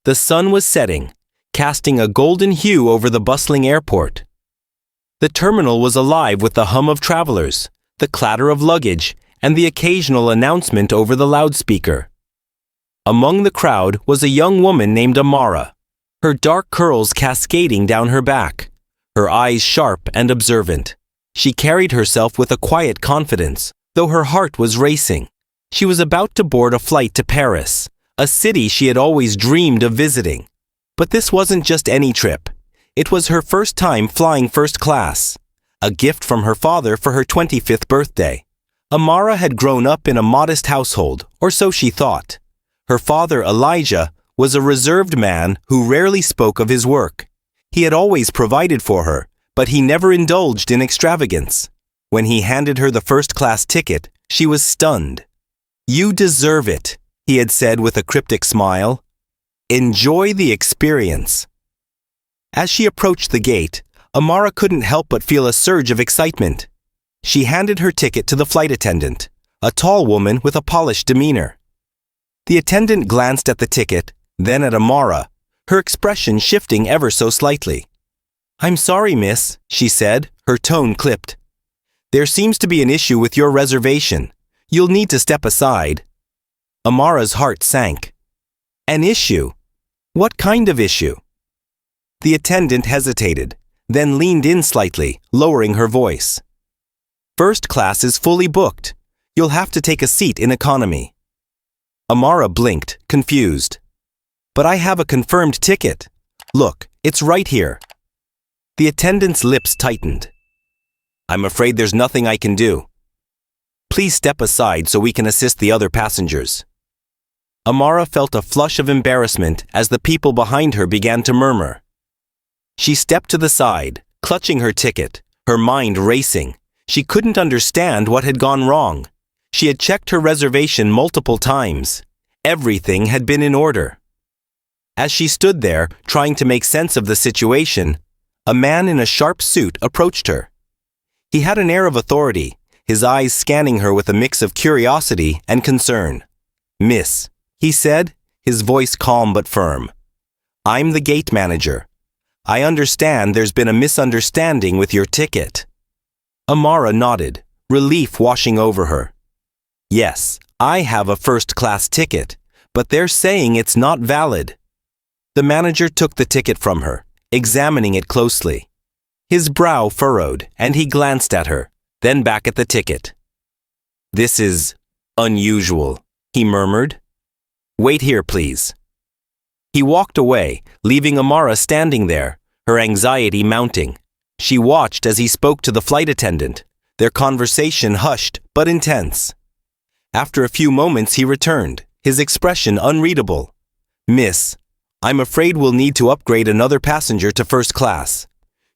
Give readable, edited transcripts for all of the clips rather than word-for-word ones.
The sun was setting, casting a golden hue over the bustling airport. The terminal was alive with the hum of travelers, the clatter of luggage, and the occasional announcement over the loudspeaker. Among the crowd was a young woman named Amara, her dark curls cascading down her back, her eyes sharp and observant. She carried herself with a quiet confidence, though her heart was racing. She was about to board a flight to Paris, a city she had always dreamed of visiting. But this wasn't just any trip. It was her first time flying first class, a gift from her father for her 25th birthday. Amara had grown up in a modest household, or so she thought. Her father, Elijah, was a reserved man who rarely spoke of his work. He had always provided for her, but he never indulged in extravagance. When he handed her the first-class ticket, she was stunned. "You deserve it," he had said with a cryptic smile. "Enjoy the experience." As she approached the gate, Amara couldn't help but feel a surge of excitement. She handed her ticket to the flight attendant, a tall woman with a polished demeanor. The attendant glanced at the ticket, then at Amara, her expression shifting ever so slightly. "I'm sorry, miss," she said, her tone clipped. "There seems to be an issue with your reservation. You'll need to step aside." Amara's heart sank. An issue? What kind of issue? The attendant hesitated, then leaned in slightly, lowering her voice. "First class is fully booked. You'll have to take a seat in economy." Amara blinked, confused. "But I have a confirmed ticket. Look, it's right here." The attendant's lips tightened. "I'm afraid there's nothing I can do. Please step aside so we can assist the other passengers." Amara felt a flush of embarrassment as the people behind her began to murmur. She stepped to the side, clutching her ticket, her mind racing. She couldn't understand what had gone wrong. She had checked her reservation multiple times. Everything had been in order. As she stood there, trying to make sense of the situation, a man in a sharp suit approached her. He had an air of authority, his eyes scanning her with a mix of curiosity and concern. "Miss," he said, his voice calm but firm. "I'm the gate manager. I understand there's been a misunderstanding with your ticket." Amara nodded, relief washing over her. "Yes, I have a first-class ticket, but they're saying it's not valid." The manager took the ticket from her, examining it closely. His brow furrowed, and he glanced at her, then back at the ticket. "This is unusual," he murmured. "Wait here, please." He walked away, leaving Amara standing there, her anxiety mounting. She watched as he spoke to the flight attendant, their conversation hushed but intense. After a few moments he returned, his expression unreadable. "Miss, I'm afraid we'll need to upgrade another passenger to first class.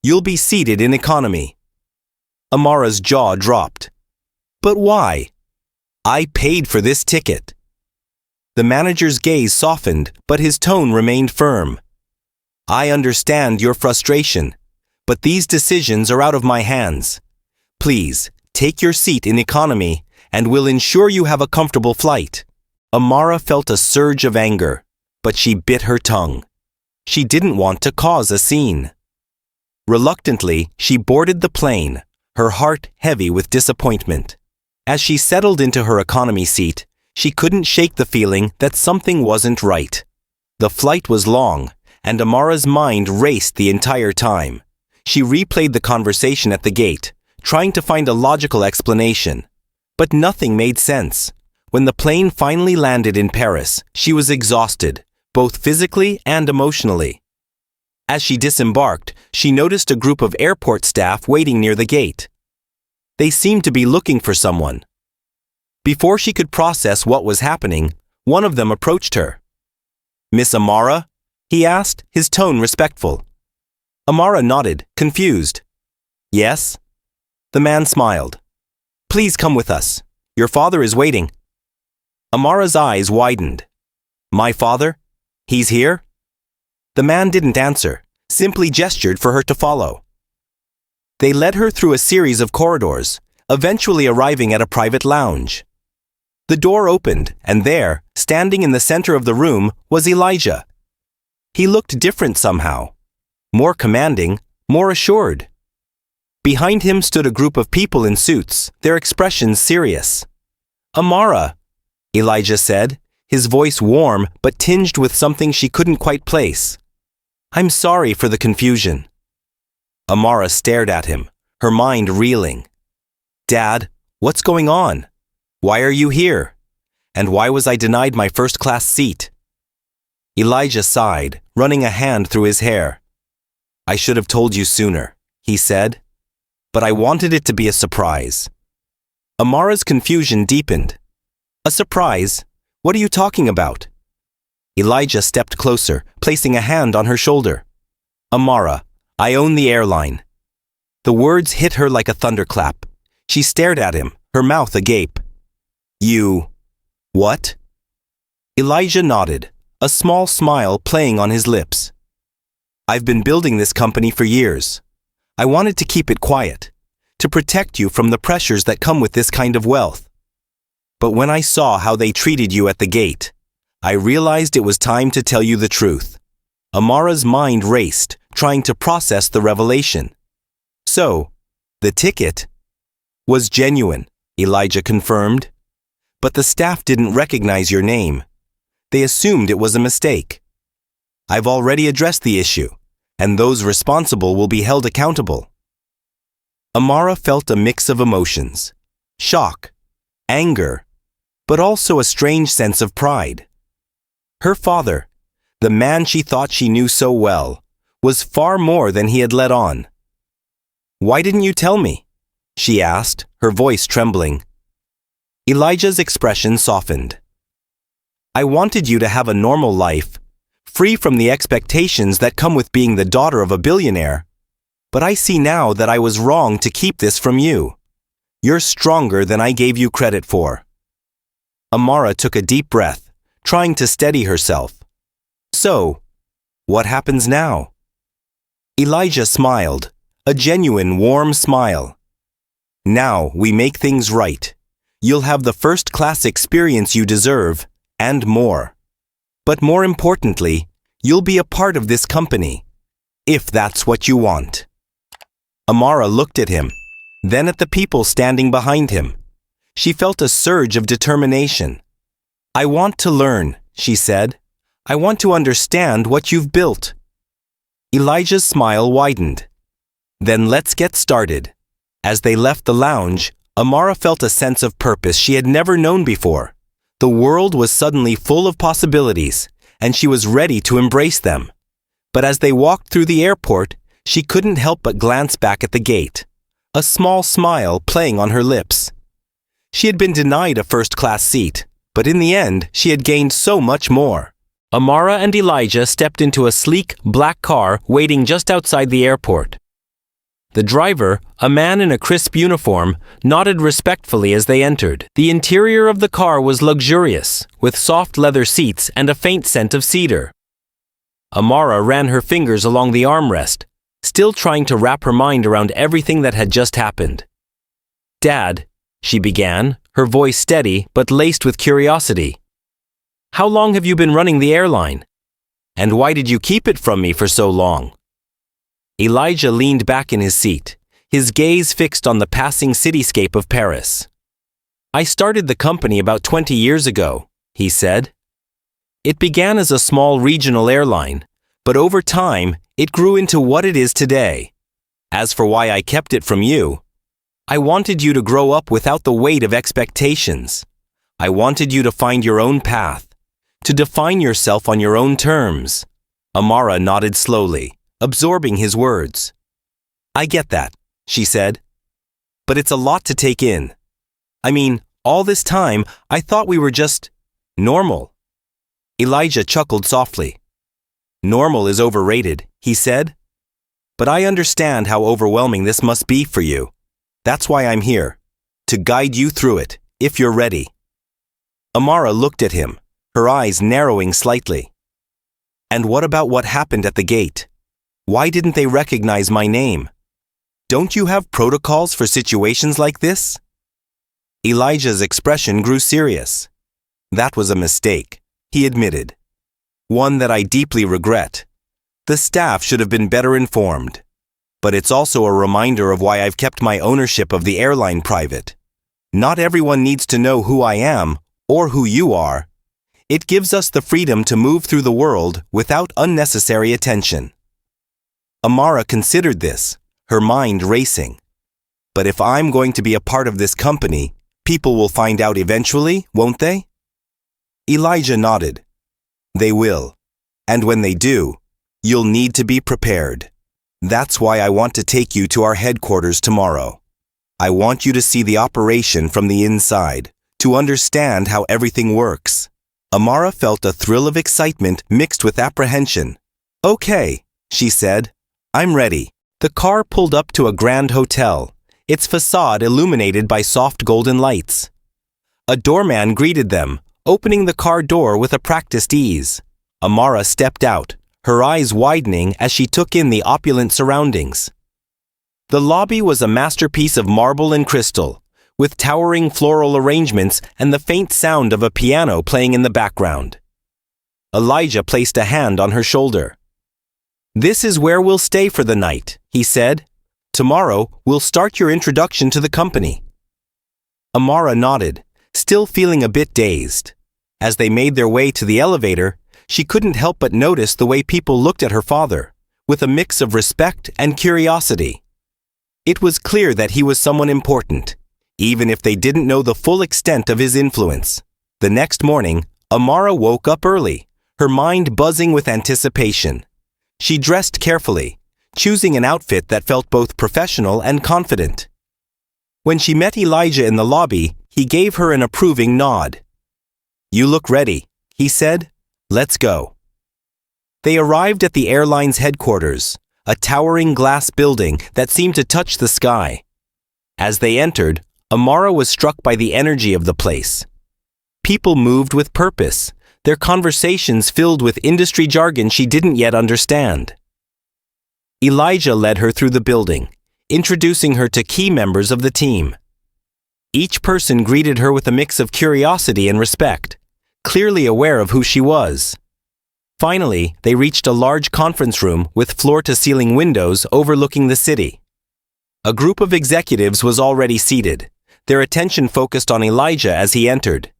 You'll be seated in economy." Amara's jaw dropped. "But why? I paid for this ticket." The manager's gaze softened, but his tone remained firm. "I understand your frustration, but these decisions are out of my hands. Please, take your seat in economy, and we'll ensure you have a comfortable flight." Amara felt a surge of anger, but she bit her tongue. She didn't want to cause a scene. Reluctantly, she boarded the plane, her heart heavy with disappointment. As she settled into her economy seat, she couldn't shake the feeling that something wasn't right. The flight was long, and Amara's mind raced the entire time. She replayed the conversation at the gate, trying to find a logical explanation. But nothing made sense. When the plane finally landed in Paris, she was exhausted, both physically and emotionally. As she disembarked, she noticed a group of airport staff waiting near the gate. They seemed to be looking for someone. Before she could process what was happening, one of them approached her. "Miss Amara?" he asked, his tone respectful. Amara nodded, confused. "Yes?" The man smiled. "Please come with us. Your father is waiting." Amara's eyes widened. "My father? He's here?" The man didn't answer, simply gestured for her to follow. They led her through a series of corridors, eventually arriving at a private lounge. The door opened, and there, standing in the center of the room, was Elijah. He looked different somehow. More commanding, more assured. Behind him stood a group of people in suits, their expressions serious. "Amara," Elijah said, his voice warm but tinged with something she couldn't quite place. "I'm sorry for the confusion." Amara stared at him, her mind reeling. "Dad, what's going on? Why are you here? And why was I denied my first-class seat?" Elijah sighed, running a hand through his hair. "I should have told you sooner," he said. "But I wanted it to be a surprise." Amara's confusion deepened. "A surprise? What are you talking about?" Elijah stepped closer, placing a hand on her shoulder. "Amara, I own the airline." The words hit her like a thunderclap. She stared at him, her mouth agape. "You... what?" Elijah nodded, a small smile playing on his lips. "I've been building this company for years. I wanted to keep it quiet, to protect you from the pressures that come with this kind of wealth. But when I saw how they treated you at the gate, I realized it was time to tell you the truth." Amara's mind raced, trying to process the revelation. "So, the ticket was genuine," Elijah confirmed. "But the staff didn't recognize your name. They assumed it was a mistake. I've already addressed the issue, and those responsible will be held accountable." Amara felt a mix of emotions: shock, anger, but also a strange sense of pride. Her father, the man she thought she knew so well, was far more than he had let on. "Why didn't you tell me?" she asked, her voice trembling. Elijah's expression softened. "I wanted you to have a normal life, free from the expectations that come with being the daughter of a billionaire. But I see now that I was wrong to keep this from you. You're stronger than I gave you credit for." Amara took a deep breath, trying to steady herself. "So, what happens now?" Elijah smiled, a genuine warm smile. "Now we make things right. You'll have the first-class experience you deserve, and more. But more importantly, you'll be a part of this company, if that's what you want." Amara looked at him, then at the people standing behind him. She felt a surge of determination. "I want to learn," she said. "I want to understand what you've built." Elijah's smile widened. "Then let's get started." As they left the lounge, Amara felt a sense of purpose she had never known before. The world was suddenly full of possibilities, and she was ready to embrace them. But as they walked through the airport, she couldn't help but glance back at the gate, a small smile playing on her lips. She had been denied a first-class seat, but in the end, she had gained so much more. Amara and Elijah stepped into a sleek, black car waiting just outside the airport. The driver, a man in a crisp uniform, nodded respectfully as they entered. The interior of the car was luxurious, with soft leather seats and a faint scent of cedar. Amara ran her fingers along the armrest, still trying to wrap her mind around everything that had just happened. "Dad," she began, her voice steady but laced with curiosity. "How long have you been running the airline? And why did you keep it from me for so long?" Elijah leaned back in his seat, his gaze fixed on the passing cityscape of Paris. "I started the company about 20 years ago," he said. "It began as a small regional airline, but over time, it grew into what it is today. As for why I kept it from you, I wanted you to grow up without the weight of expectations. I wanted you to find your own path, to define yourself on your own terms." Amara nodded slowly, absorbing his words. "I get that," she said. "But it's a lot to take in. I mean, all this time, I thought we were just normal." Elijah chuckled softly. "Normal is overrated," he said. "But I understand how overwhelming this must be for you. That's why I'm here, to guide you through it, if you're ready." Amara looked at him, her eyes narrowing slightly. "And what about what happened at the gate? Why didn't they recognize my name? Don't you have protocols for situations like this?" Elijah's expression grew serious. "That was a mistake," he admitted. one that I deeply regret. The staff should have been better informed. But it's also a reminder of why I've kept my ownership of the airline private. Not everyone needs to know who I am or who you are. It gives us the freedom to move through the world without unnecessary attention. Amara considered this, her mind racing. But if I'm going to be a part of this company, people will find out eventually, won't they? Elijah nodded. They will. And when they do, you'll need to be prepared. That's why I want to take you to our headquarters tomorrow. I want you to see the operation from the inside, to understand how everything works. Amara felt a thrill of excitement mixed with apprehension. Okay, she said. I'm ready. The car pulled up to a grand hotel, its facade illuminated by soft golden lights. A doorman greeted them, opening the car door with a practiced ease. Amara stepped out, her eyes widening as she took in the opulent surroundings. The lobby was a masterpiece of marble and crystal, with towering floral arrangements and the faint sound of a piano playing in the background. Elijah placed a hand on her shoulder. This is where we'll stay for the night, he said. Tomorrow, we'll start your introduction to the company. Amara nodded, still feeling a bit dazed. As they made their way to the elevator, she couldn't help but notice the way people looked at her father, with a mix of respect and curiosity. It was clear that he was someone important, even if they didn't know the full extent of his influence. The next morning, Amara woke up early, her mind buzzing with anticipation. She dressed carefully, choosing an outfit that felt both professional and confident. When she met Elijah in the lobby, he gave her an approving nod. You look ready, he said. Let's go. They arrived at the airline's headquarters, a towering glass building that seemed to touch the sky. As they entered, Amara was struck by the energy of the place. People moved with purpose, their conversations filled with industry jargon she didn't yet understand. Elijah led her through the building, introducing her to key members of the team. Each person greeted her with a mix of curiosity and respect, clearly aware of who she was. Finally, they reached a large conference room with floor-to-ceiling windows overlooking the city. A group of executives was already seated, their attention focused on Elijah as he entered.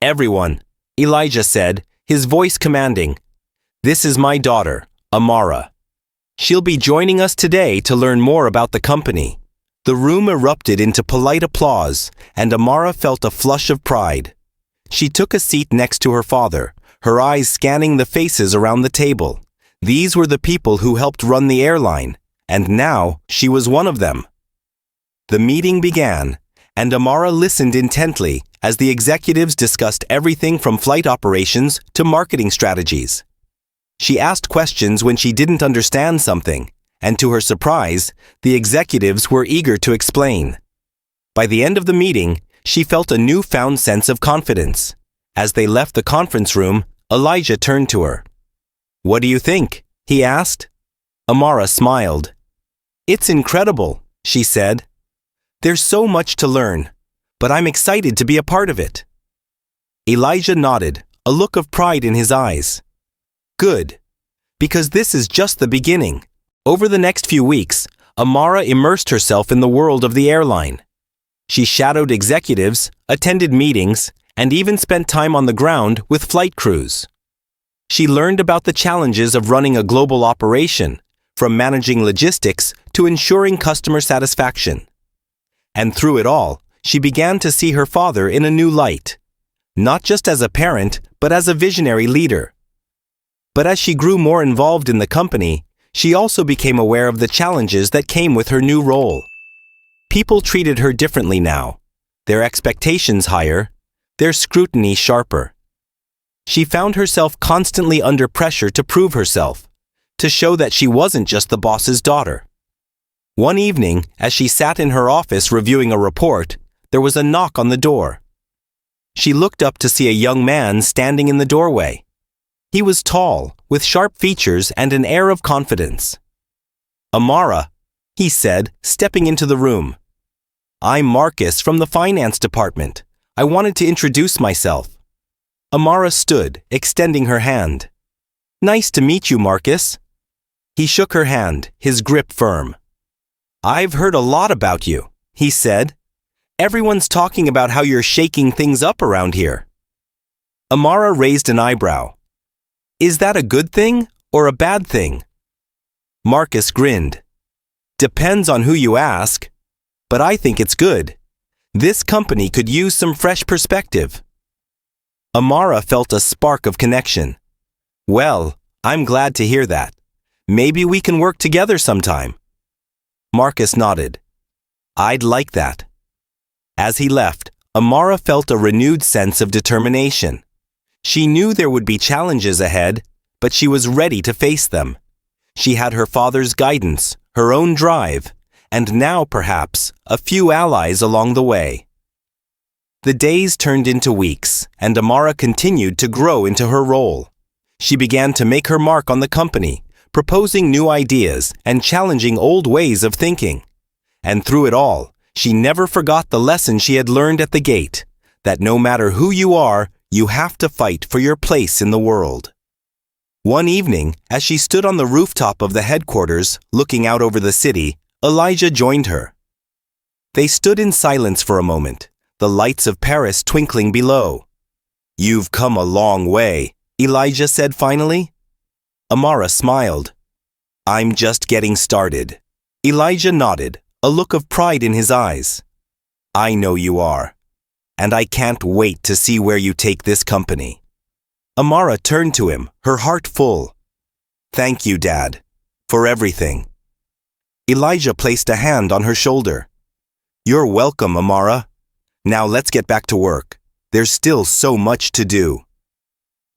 Everyone, Elijah said, his voice commanding. This is my daughter, Amara. She'll be joining us today to learn more about the company. The room erupted into polite applause, and Amara felt a flush of pride. She took a seat next to her father, her eyes scanning the faces around the table. These were the people who helped run the airline, and now she was one of them. The meeting began, and Amara listened intently as the executives discussed everything from flight operations to marketing strategies. She asked questions when she didn't understand something, and to her surprise, the executives were eager to explain. By the end of the meeting, she felt a newfound sense of confidence. As they left the conference room, Elijah turned to her. What do you think? He asked. Amara smiled. It's incredible, she said. There's so much to learn, but I'm excited to be a part of it. Elijah nodded, a look of pride in his eyes. Good, because this is just the beginning. Over the next few weeks, Amara immersed herself in the world of the airline. She shadowed executives, attended meetings, and even spent time on the ground with flight crews. She learned about the challenges of running a global operation, from managing logistics to ensuring customer satisfaction. And through it all, she began to see her father in a new light, not just as a parent, but as a visionary leader. But as she grew more involved in the company, she also became aware of the challenges that came with her new role. People treated her differently now, their expectations higher, their scrutiny sharper. She found herself constantly under pressure to prove herself, to show that she wasn't just the boss's daughter. One evening, as she sat in her office reviewing a report, there was a knock on the door. She looked up to see a young man standing in the doorway. He was tall, with sharp features and an air of confidence. Amara, he said, stepping into the room. I'm Marcus from the finance department. I wanted to introduce myself. Amara stood, extending her hand. Nice to meet you, Marcus. He shook her hand, his grip firm. I've heard a lot about you, he said. Everyone's talking about how you're shaking things up around here. Amara raised an eyebrow. Is that a good thing or a bad thing? Marcus grinned. Depends on who you ask, but I think it's good. This company could use some fresh perspective. Amara felt a spark of connection. Well, I'm glad to hear that. Maybe we can work together sometime. Marcus nodded. I'd like that. As he left, Amara felt a renewed sense of determination. She knew there would be challenges ahead, but she was ready to face them. She had her father's guidance, her own drive, and now, perhaps, a few allies along the way. The days turned into weeks, and Amara continued to grow into her role. She began to make her mark on the company, proposing new ideas and challenging old ways of thinking. And through it all, she never forgot the lesson she had learned at the gate, that no matter who you are, you have to fight for your place in the world. One evening, as she stood on the rooftop of the headquarters, looking out over the city, Elijah joined her. They stood in silence for a moment, the lights of Paris twinkling below. You've come a long way, Elijah said finally. Amara smiled. I'm just getting started. Elijah nodded, a look of pride in his eyes. I know you are, and I can't wait to see where you take this company. Amara turned to him, her heart full. Thank you, Dad, for everything. Elijah placed a hand on her shoulder. You're welcome, Amara. Now let's get back to work. There's still so much to do.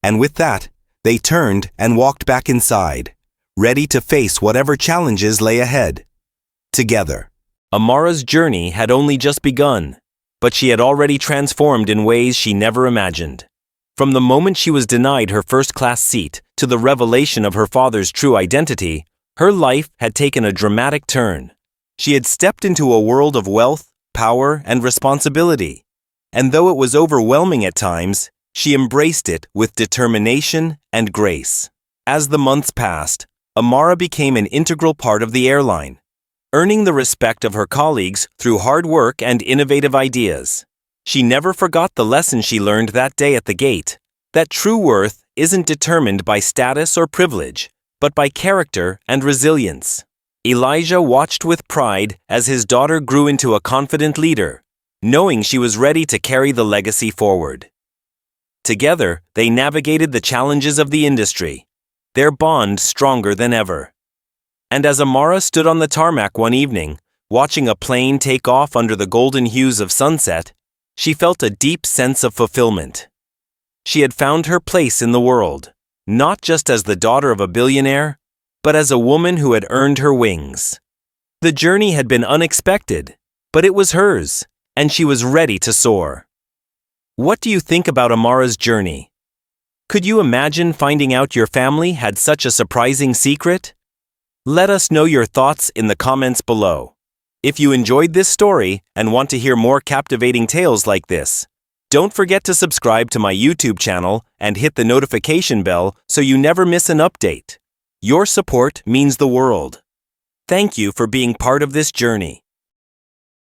And with that, they turned and walked back inside, ready to face whatever challenges lay ahead. Together. Amara's journey had only just begun, but she had already transformed in ways she never imagined. From the moment she was denied her first-class seat to the revelation of her father's true identity, her life had taken a dramatic turn. She had stepped into a world of wealth, power, and responsibility. And though it was overwhelming at times, she embraced it with determination and grace. As the months passed, Amara became an integral part of the airline, earning the respect of her colleagues through hard work and innovative ideas. She never forgot the lesson she learned that day at the gate, that true worth isn't determined by status or privilege, but by character and resilience. Elijah watched with pride as his daughter grew into a confident leader, knowing she was ready to carry the legacy forward. Together, they navigated the challenges of the industry, their bond stronger than ever. And as Amara stood on the tarmac one evening, watching a plane take off under the golden hues of sunset, she felt a deep sense of fulfillment. She had found her place in the world, not just as the daughter of a billionaire, but as a woman who had earned her wings. The journey had been unexpected, but it was hers, and she was ready to soar. What do you think about Amara's journey? Could you imagine finding out your family had such a surprising secret? Let us know your thoughts in the comments below. If you enjoyed this story and want to hear more captivating tales like this, don't forget to subscribe to my YouTube channel and hit the notification bell so you never miss an update. Your support means the world. Thank you for being part of this journey.